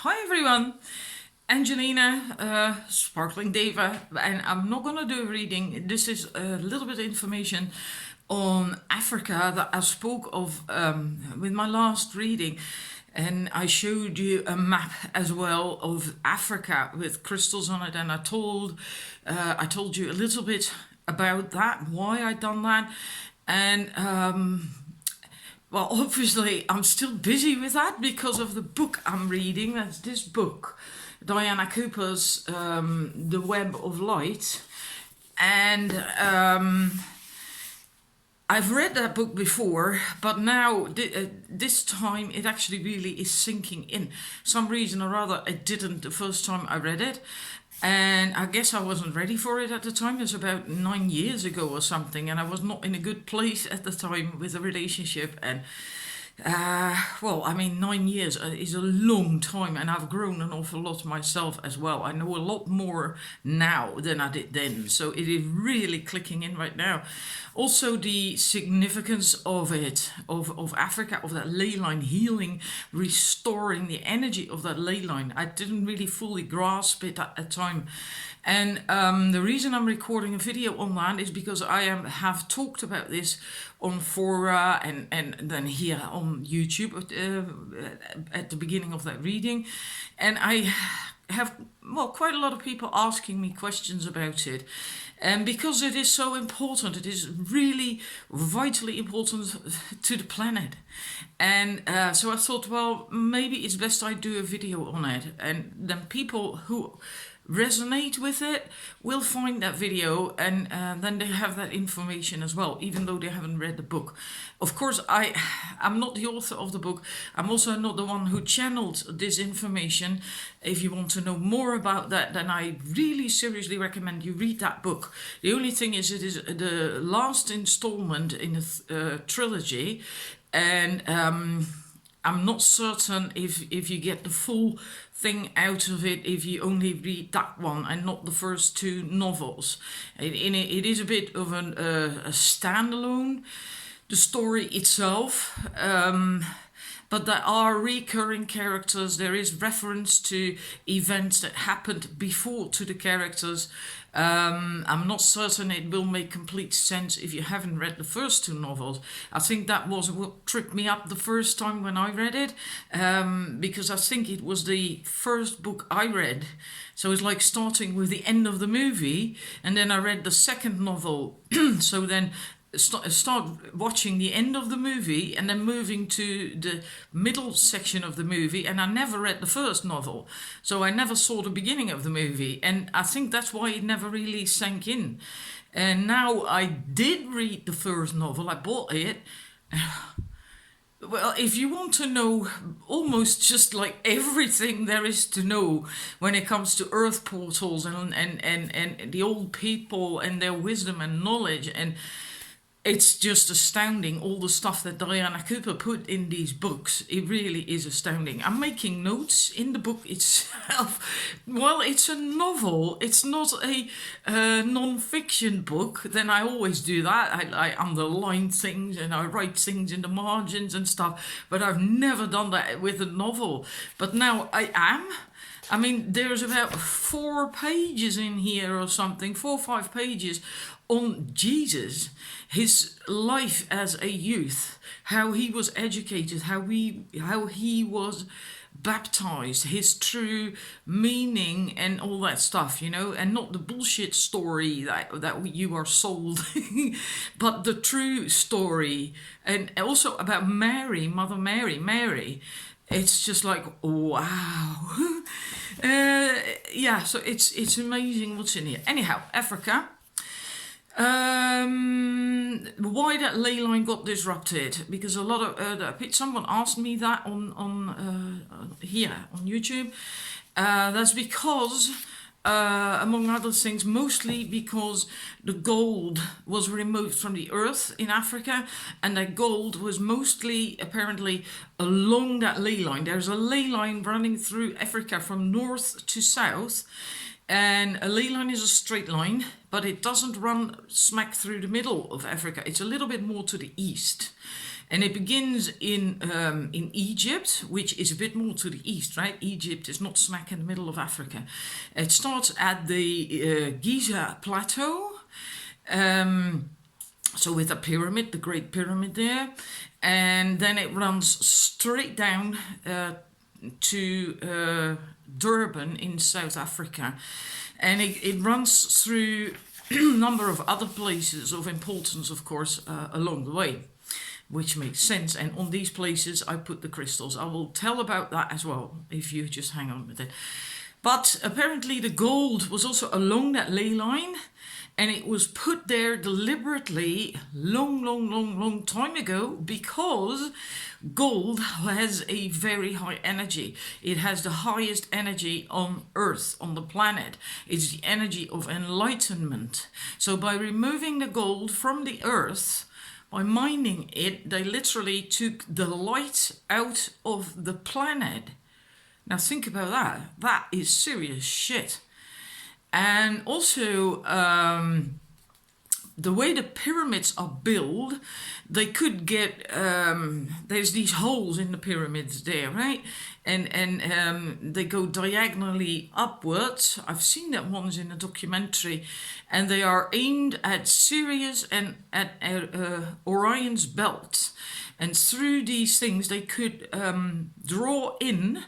Hi everyone, Angelina, Sparkling Diva, and I'm not gonna do a reading. This is a little bit of information on Africa that I spoke of with my last reading, and I showed you a map as well of Africa with crystals on it, and I told you a little bit about that, why I done that, and well, obviously, I'm still busy with that because of the book I'm reading. That's this book, Diana Cooper's The Web of Light. And I've read that book before, but now this time it actually really is sinking in. Some reason or other, it didn't the first time I read it. And I guess I wasn't ready for it at the time. It was about 9 years ago or something, and I was not in a good place at the time with a relationship. And well, I mean, 9 years is a long time, and I've grown an awful lot myself as well. I know a lot more now than I did then, so it is really clicking in right now. Also, the significance of it, of Africa, of that ley line healing, restoring the energy of that ley line. I didn't really fully grasp it at the time. And the reason I'm recording a video on that is because I have talked about this on fora and then here on YouTube at the beginning of that reading. And I have, well, quite a lot of people asking me questions about it. And because it is so important, it is really vitally important to the planet. And so I thought, well, maybe it's best I do a video on it. And then people who resonate with it will find that video, and then they have that information as well, even though they haven't read the book. Of course, I'm not the author of the book. I'm also not the one who channeled this information. If you want to know more about that, then I really seriously recommend you read that book. The only thing is, it is the last installment in a trilogy, and I'm not certain if you get the full thing out of it if you only read that one and not the first two novels. It is a bit of a standalone, the story itself. But there are recurring characters. There is reference to events that happened before to the characters. I'm not certain it will make complete sense if you haven't read the first two novels. I think that was what tripped me up the first time when I read it, because I think it was the first book I read. So it's like starting with the end of the movie, and then I read the second novel. So then start watching the end of the movie and then moving to the middle section of the movie, and I never read the first novel, so I never saw the beginning of the movie, and I think that's why it never really sank in. And now I did read the first novel, I bought it. Well, if you want to know almost just like everything there is to know when it comes to earth portals and the old people and their wisdom and knowledge, and it's just astounding, all the stuff that Diana Cooper put in these books. It really is astounding. I'm making notes in the book itself. Well, it's a novel. It's not a non-fiction book. Then I always do that. I underline things and I write things in the margins and stuff. But I've never done that with a novel. But now I am. I mean, there's about 4 pages in here or something, 4 or 5 pages on Jesus, his life as a youth, how he was educated, how he was baptized, his true meaning and all that stuff, you know, and not the bullshit story that you are sold, but the true story. And also about Mary, Mother Mary. It's just like, wow. Yeah, so it's amazing what's in here. Anyhow, Africa. Why that ley line got disrupted? Because a lot of someone asked me that on here on YouTube. That's because, among other things, mostly because the gold was removed from the earth in Africa, and that gold was mostly apparently along that ley line. There's a ley line running through Africa from north to south. And a ley line is a straight line, but it doesn't run smack through the middle of Africa. It's a little bit more to the east. And it begins in Egypt, which is a bit more to the east, right? Egypt is not smack in the middle of Africa. It starts at the Giza Plateau. So with a pyramid, the Great Pyramid there, and then it runs straight down to Durban in South Africa, and it runs through a number of other places of importance, of course, along the way, which makes sense. And on these places I put the crystals. I will tell about that as well if you just hang on with it. But apparently the gold was also along that ley line, and it was put there deliberately long time ago, because gold has a very high energy. It has the highest energy on Earth, on the planet. It's the energy of enlightenment. So by removing the gold from the Earth, by mining it, they literally took the light out of the planet. Now think about that. That is serious shit. And also, the way the pyramids are built, they could get, there's these holes in the pyramids there, right? And they go diagonally upwards. I've seen that once in a documentary, and they are aimed at Sirius and at Orion's belt. And through these things, they could draw in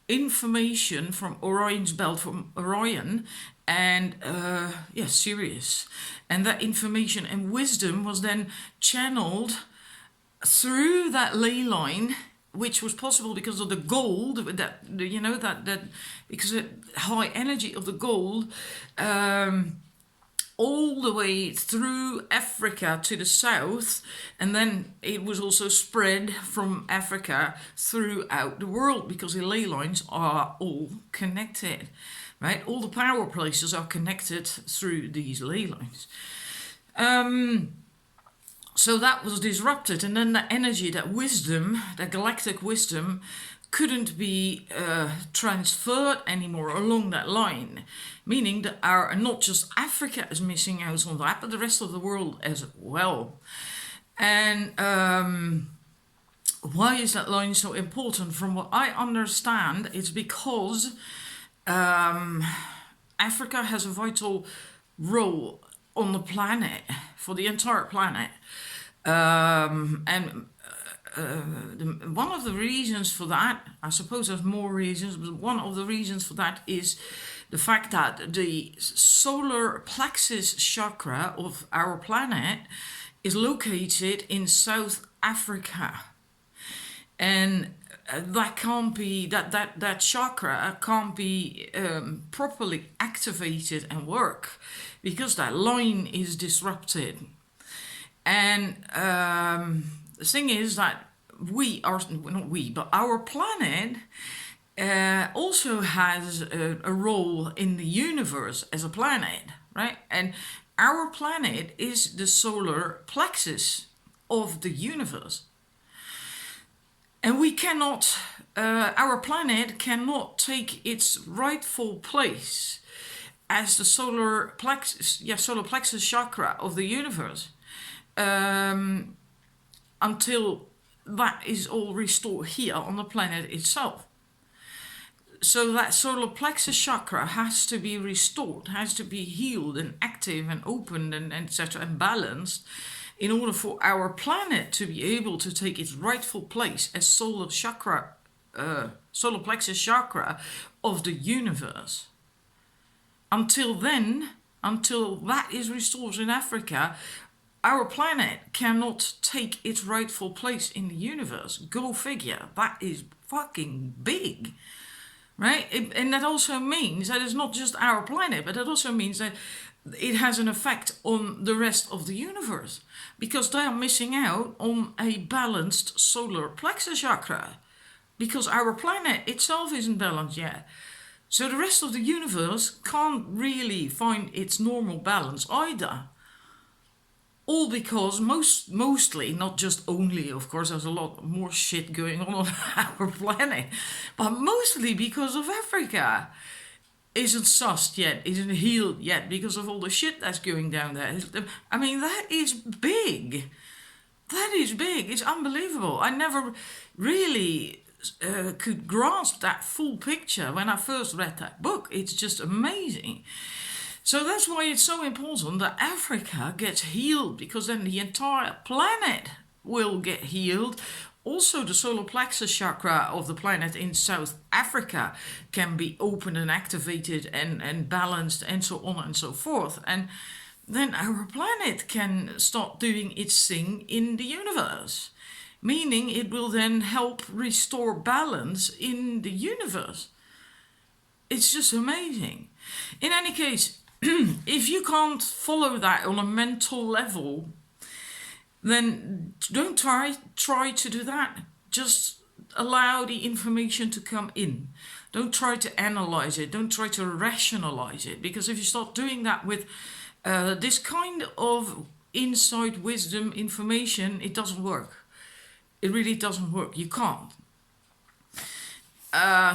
information from Orion's belt, from Orion, and Sirius, and that information and wisdom was then channeled through that ley line, which was possible because of the gold, that because of the high energy of the gold, all the way through Africa to the south, and then it was also spread from Africa throughout the world, because the ley lines are all connected, right? All the power places are connected through these ley lines. So that was disrupted, and then the energy, that wisdom, that galactic wisdom, couldn't be transferred anymore along that line, meaning that not just Africa is missing out on that, but the rest of the world as well. And why is that line so important? From what I understand, it's because Africa has a vital role on the planet, for the entire planet. One of the reasons for that, I suppose there's more reasons, but one of the reasons for that is the fact that the solar plexus chakra of our planet is located in South Africa. And that can't be, that chakra can't be properly activated and work, because that line is disrupted. And the thing is that our planet also has a role in the universe as a planet, right? And our planet is the solar plexus of the universe. And we cannot, our planet cannot take its rightful place as the solar plexus chakra of the universe, until that is all restored here on the planet itself. So that solar plexus chakra has to be restored, has to be healed and active and opened and etc. and balanced, in order for our planet to be able to take its rightful place as solar plexus chakra of the universe. Until then, until that is restored in Africa, our planet cannot take its rightful place in the universe. Go figure. That is fucking big, right? And that also means that it's not just our planet, but it also means that it has an effect on the rest of the universe, because they are missing out on a balanced solar plexus chakra, because our planet itself isn't balanced yet. So the rest of the universe can't really find its normal balance either. All because mostly, not just only, of course, there's a lot more shit going on our planet, but mostly because of Africa isn't sussed yet, isn't healed yet, because of all the shit that's going down there. I mean, that is big. That is big. It's unbelievable. I never really could grasp that full picture when I first read that book. It's just amazing. So that's why it's so important that Africa gets healed, because then the entire planet will get healed. Also, the solar plexus chakra of the planet in South Africa can be opened and activated and balanced and so on and so forth. And then our planet can start doing its thing in the universe, meaning it will then help restore balance in the universe. It's just amazing. In any case, if you can't follow that on a mental level, then don't try to do that. Just allow the information to come in. Don't try to analyze it. Don't try to rationalize it. Because if you start doing that with this kind of inside wisdom information, it doesn't work. It really doesn't work. You can't.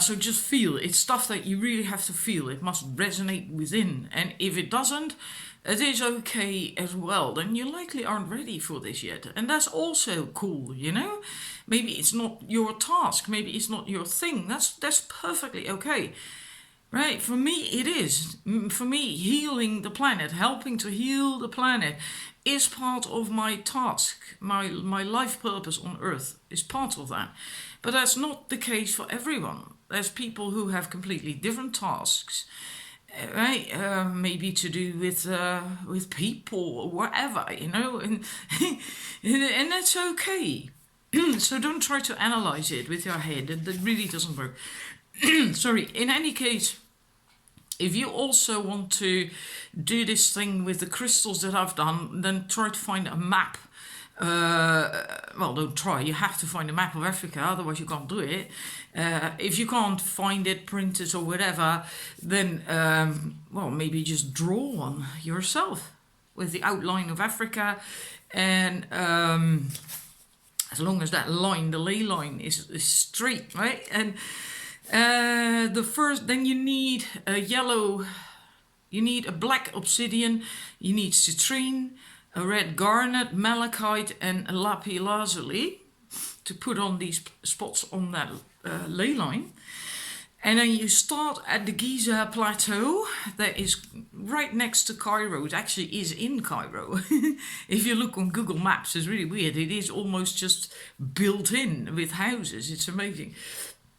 So just feel. It's stuff that you really have to feel. It must resonate within. And if it doesn't, it is okay as well. Then you likely aren't ready for this yet. And that's also cool, you know? Maybe it's not your task. Maybe it's not your thing. That's perfectly okay. Right? For me, it is. For me, healing the planet, helping to heal the planet is part of my task. My life purpose on Earth is part of that. But that's not the case for everyone. There's people who have completely different tasks, right? Maybe to do with people or whatever, you know, and and that's okay. So don't try to analyze it with your head. That really doesn't work. Sorry. In any case, if you also want to do this thing with the crystals that I've done, then try to find a map. Well, don't try. You have to find a map of Africa, otherwise you can't do it. If you can't find it printed or whatever, then well, maybe just draw one yourself with the outline of Africa, and as long as that line, the ley line, is straight, right? And then you need a yellow, you need a black obsidian, you need citrine, a red garnet, malachite, and a lapis lazuli to put on these spots on that ley line. And then you start at the Giza Plateau that is right next to Cairo. It actually is in Cairo. If you look on Google Maps, it's really weird. It is almost just built in with houses. It's amazing.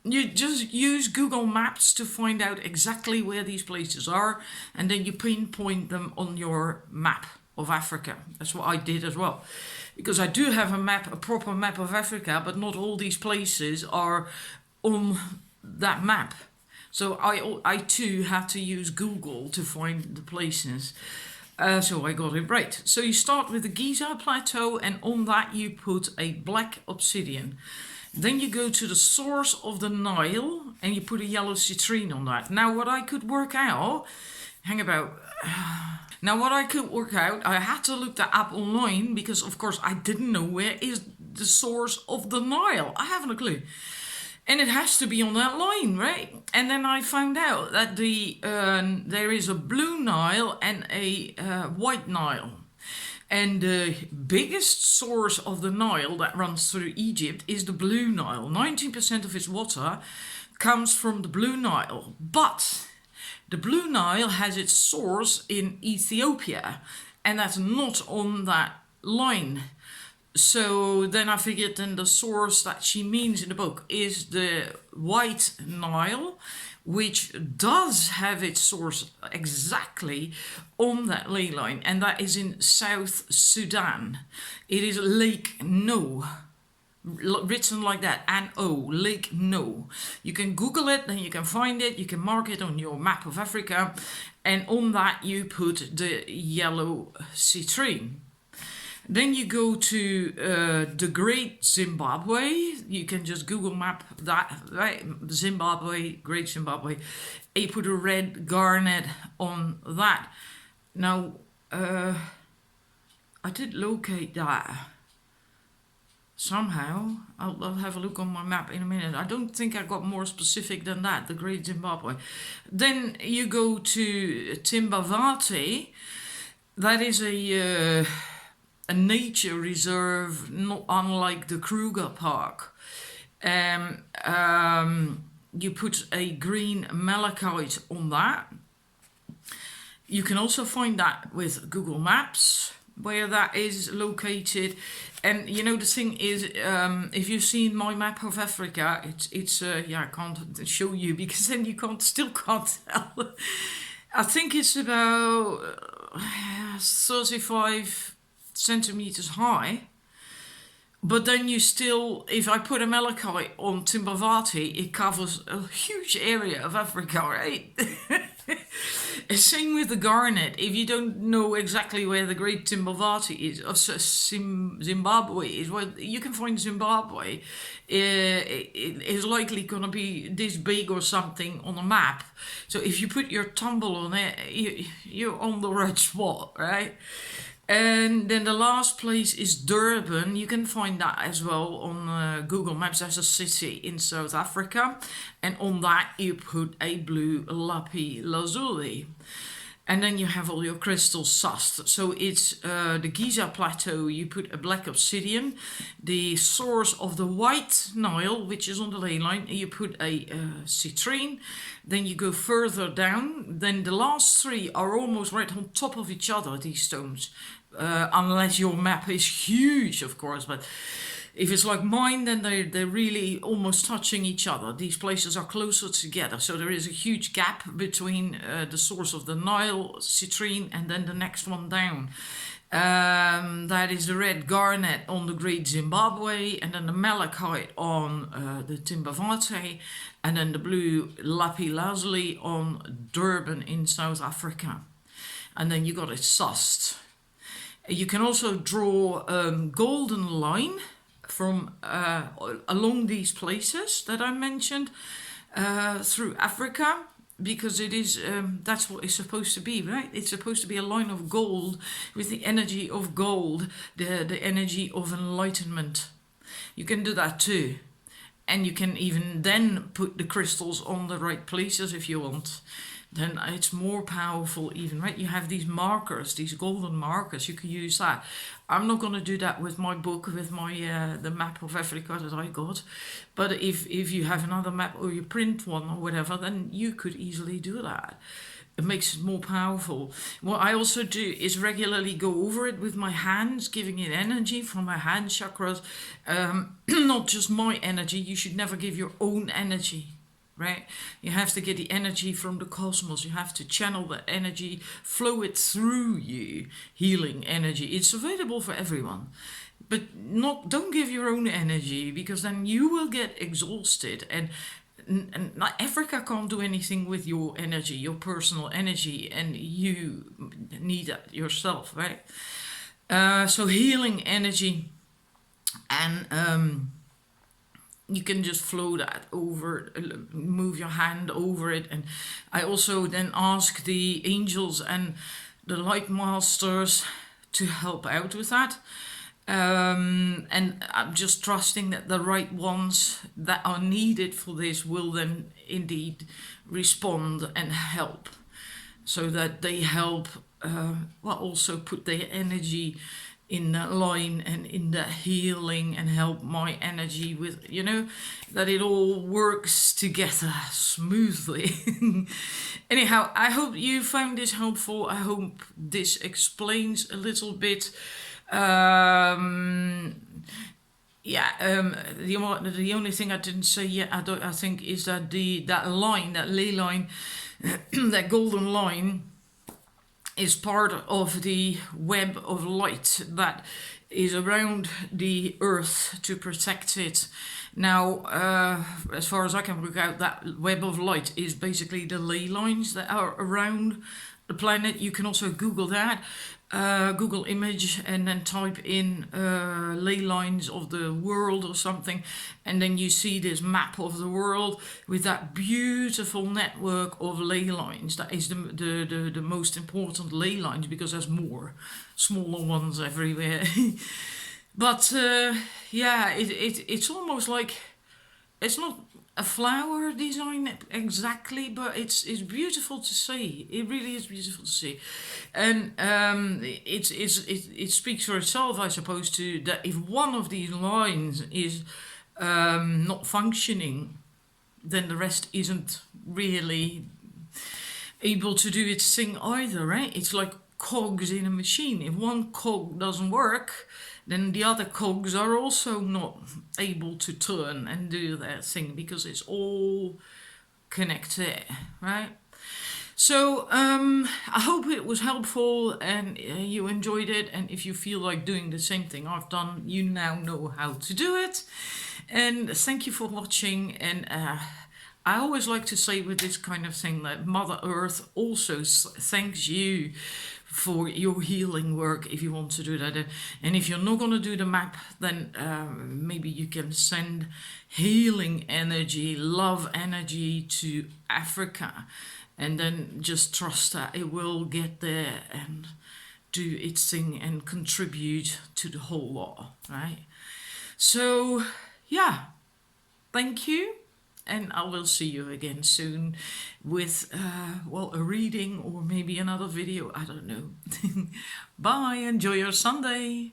You just use Google Maps to find out exactly where these places are, and then you pinpoint them on your map of Africa. That's what I did as well, because I do have a map, a proper map of Africa, but not all these places are on that map. So I too had to use Google to find the places. So I got it right. So you start with the Giza Plateau, and on that you put a black obsidian. Then you go to the source of the Nile and you put a yellow citrine on that. Now what I could work out, I had to look that up online, because of course I didn't know where is the source of the Nile. I haven't a clue. And it has to be on that line, right? And then I found out that there is a blue Nile and a white Nile. And the biggest source of the Nile that runs through Egypt is the Blue Nile. 19% of its water comes from the Blue Nile. But the Blue Nile has its source in Ethiopia, and that's not on that line. So then I figured then the source that she means in the book is the White Nile, which does have its source exactly on that ley line, and that is in South Sudan. It is Lake No, written like that, N-O, Lake No. You can Google it, then you can find it, you can mark it on your map of Africa, and on that you put the yellow citrine. Then you go to the Great Zimbabwe. You can just Google map that, right? Zimbabwe, Great Zimbabwe. And you put a red garnet on that. Now, I did locate that somehow. I'll have a look on my map in a minute. I don't think I got more specific than that, the Great Zimbabwe. Then you go to Timbavate. That is a nature reserve, not unlike the Kruger Park. Um, you put a green malachite on that. You can also find that with Google Maps where that is located. And you know the thing is, if you've seen my map of Africa, it's yeah, I can't show you because then you still can't tell. I think it's about 35 centimeters high. But then you still, if I put a malachite on Timbavati, it covers a huge area of Africa, right? Same with the garnet. If you don't know exactly where the Great Timbavati is, or Zimbabwe is, well, you can find Zimbabwe. It is likely going to be this big or something on a map. So if you put your tumble on it, you're on the right spot, right? And then the last place is Durban. You can find that as well on Google Maps as a city in South Africa. And on that you put a blue lapis lazuli. And then you have all your crystals sussed. So it's the Giza Plateau, you put a black obsidian. The source of the White Nile, which is on the ley line, you put a citrine. Then you go further down. Then the last three are almost right on top of each other, these stones. Unless your map is huge, of course. But if it's like mine, then they're really almost touching each other. These places are closer together. So there is a huge gap between the source of the Nile, citrine, and then the next one down. That is the red garnet on the Great Zimbabwe, and then the malachite on the Timbavati, and then the blue lapis lazuli on Durban in South Africa. And then you got it sussed. You can also draw a golden line from along these places that I mentioned through Africa, because it is that's what it's supposed to be, right? It's supposed to be a line of gold with the energy of gold, the energy of enlightenment. You can do that too. And you can even then put the crystals on the right places if you want. Then it's more powerful even, right? You have these markers, these golden markers, you can use that. I'm not going to do that with my book, with my the map of Africa that I got. But if you have another map or you print one or whatever, then you could easily do that. It makes it more powerful. What I also do is regularly go over it with my hands, giving it energy from my hand chakras. Not just my energy, you should never give your own energy. Right? You have to get the energy from the cosmos. You have to channel the energy, flow it through you, healing energy. It's available for everyone. But don't give your own energy, because then you will get exhausted. And Africa can't do anything with your energy, your personal energy, and you need that yourself, right? So healing energy, and you can just flow that over, move your hand over it. And I also then ask the angels and the light masters to help out with that. And I'm just trusting that the right ones that are needed for this will then indeed respond and help, so that they help also put their energy in that line and in that healing, and help my energy with, that it all works together smoothly. Anyhow, I hope you found this helpful. I hope this explains a little bit. The only thing I didn't say yet, I think, is that that line, that ley line, that golden line, is part of the web of light that is around the earth to protect it. Now, as far as I can work out, that web of light is basically the ley lines that are around the planet. You can also Google that, Google image, and then type in ley lines of the world or something, and then you see this map of the world with that beautiful network of ley lines. That is the most important ley lines, because there's more smaller ones everywhere. But it's almost like, it's not a flower design exactly, but it's beautiful to see. It really is beautiful to see, and it speaks for itself, I suppose. To that, if one of these lines is not functioning, then the rest isn't really able to do its thing either, right? It's like cogs in a machine. If one cog doesn't work, then the other cogs are also not able to turn and do their thing because it's all connected, right? So I hope it was helpful and you enjoyed it. And if you feel like doing the same thing I've done, you now know how to do it. And thank you for watching. And I always like to say with this kind of thing that Mother Earth also thanks you for your healing work if you want to do that. And if you're not going to do the map, then maybe you can send healing energy, love energy to Africa, and then just trust that it will get there and do its thing and contribute to the whole lot, right? So yeah, thank you, and I will see you again soon with, well, a reading or maybe another video. I don't know. Bye. Enjoy your Sunday.